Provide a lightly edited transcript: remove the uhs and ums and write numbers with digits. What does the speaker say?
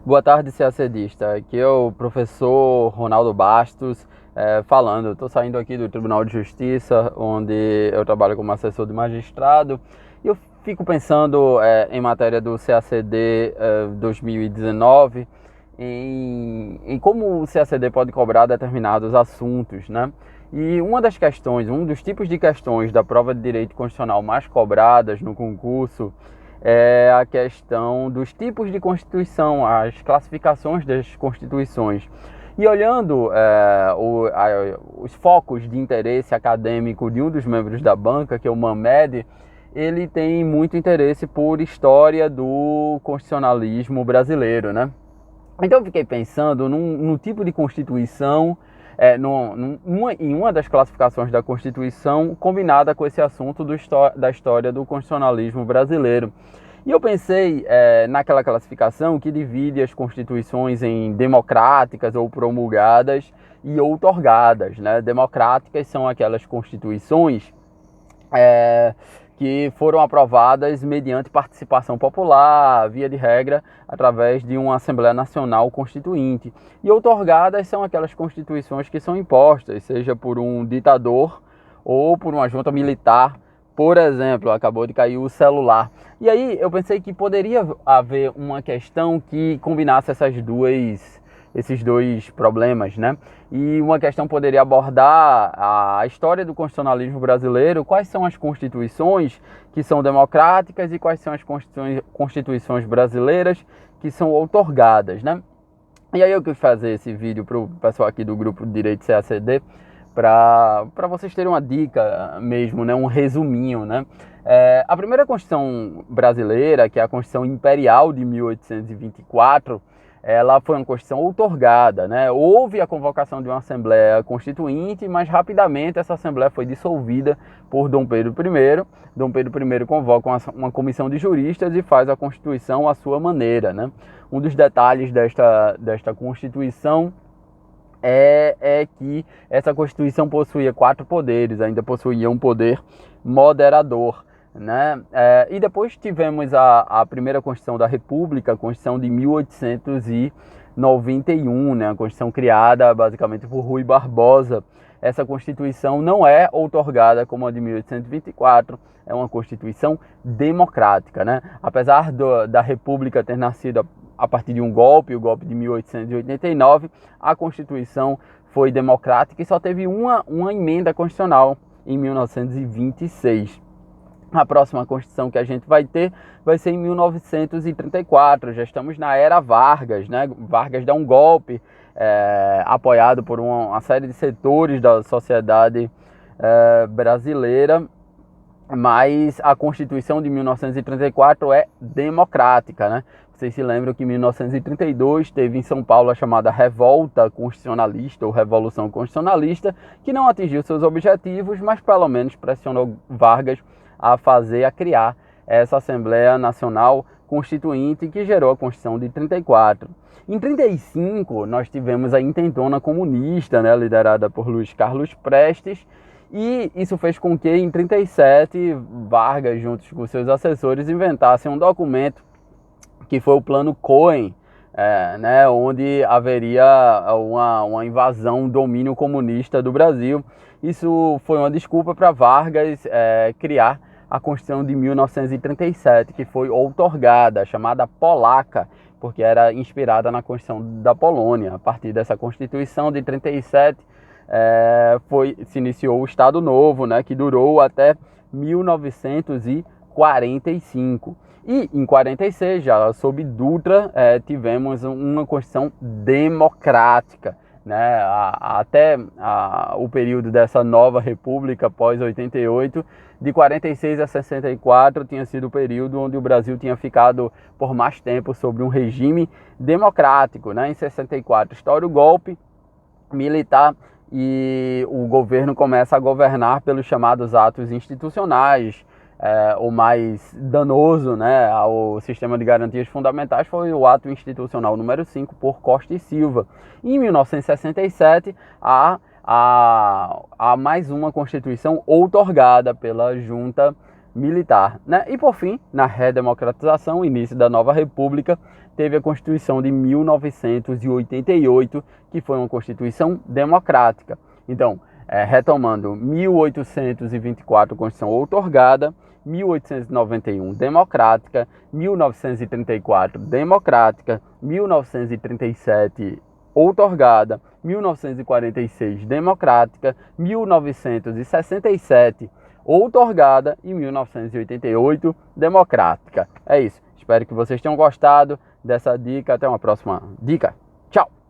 Boa tarde, CACDista. Aqui é o professor Ronaldo Bastos falando. Estou saindo aqui do Tribunal de Justiça, onde eu trabalho como assessor de magistrado. E eu fico pensando em matéria do CACD 2019, em como o CACD pode cobrar determinados assuntos, né? E uma das questões, um dos tipos de questões da prova de direito constitucional mais cobradas no concurso é a questão dos tipos de Constituição, as classificações das Constituições. E olhando os focos de interesse acadêmico de um dos membros da banca, que é o Mamed, ele tem muito interesse por história do constitucionalismo brasileiro, né? Então eu fiquei pensando num tipo de Constituição, em uma das classificações da Constituição combinada com esse assunto da história do constitucionalismo brasileiro. E eu pensei naquela classificação que divide as constituições em democráticas ou promulgadas e outorgadas, né? Democráticas são aquelas constituições que foram aprovadas mediante participação popular, via de regra, através de uma Assembleia Nacional Constituinte. E outorgadas são aquelas constituições que são impostas, seja por um ditador ou por uma junta militar. Por exemplo, acabou de cair o celular. E aí eu pensei que poderia haver uma questão que combinasse esses dois problemas, né? E uma questão poderia abordar a história do constitucionalismo brasileiro, quais são as constituições que são democráticas e quais são as constituições brasileiras que são outorgadas, né? E aí eu quis fazer esse vídeo para o pessoal aqui do grupo de Direito CACD, para vocês terem uma dica mesmo, né? Um resuminho, né? A primeira Constituição brasileira, que é a Constituição Imperial de 1824, ela foi uma Constituição outorgada, né? Houve a convocação de uma Assembleia Constituinte, mas rapidamente essa Assembleia foi dissolvida por Dom Pedro I. Dom Pedro I convoca uma comissão de juristas e faz a Constituição à sua maneira, né? Um dos detalhes desta Constituição é que essa Constituição possuía 4 poderes, ainda possuía um poder moderador, né? E depois tivemos a primeira Constituição da República, a Constituição de 1891, né? A Constituição criada basicamente por Rui Barbosa. Essa Constituição não é outorgada como a de 1824, é uma Constituição democrática, né? Apesar da República ter nascido a partir de um golpe, o golpe de 1889, a Constituição foi democrática e só teve uma emenda constitucional em 1926. A próxima Constituição que a gente vai ter vai ser em 1934, já estamos na era Vargas, né? Vargas dá um golpe apoiado por uma série de setores da sociedade brasileira, mas a Constituição de 1934 é democrática, né? Vocês se lembram que em 1932 teve em São Paulo a chamada Revolta Constitucionalista ou Revolução Constitucionalista, que não atingiu seus objetivos, mas pelo menos pressionou Vargas a criar essa Assembleia Nacional Constituinte que gerou a Constituição de 34. Em 35 nós tivemos a Intentona Comunista, né, liderada por Luiz Carlos Prestes, e isso fez com que em 37 Vargas, juntos com seus assessores, inventassem um documento que foi o Plano Cohen, né, onde haveria uma invasão, um domínio comunista do Brasil. Isso foi uma desculpa para Vargas criar a Constituição de 1937, que foi outorgada, chamada Polaca, porque era inspirada na Constituição da Polônia. A partir dessa Constituição de 37, se iniciou o Estado Novo, né, que durou até 1945. E em 46, já sob Dutra, tivemos uma Constituição democrática, né? Até o período dessa nova república pós-88, de 46 a 64, tinha sido o período onde o Brasil tinha ficado por mais tempo sobre um regime democrático, né? Em 64 estoura o golpe militar e o governo começa a governar pelos chamados atos institucionais. O mais danoso, né, ao sistema de garantias fundamentais foi o ato institucional número 5 por Costa e Silva. Em 1967, há mais uma Constituição outorgada pela junta militar, né? E por fim, na redemocratização, início da nova república, teve a Constituição de 1988, que foi uma Constituição democrática. Então, retomando, 1824, Constituição outorgada, 1891, democrática, 1934, democrática, 1937, outorgada, 1946, democrática, 1967, outorgada e 1988, democrática. É isso. Espero que vocês tenham gostado dessa dica. Até uma próxima dica. Tchau!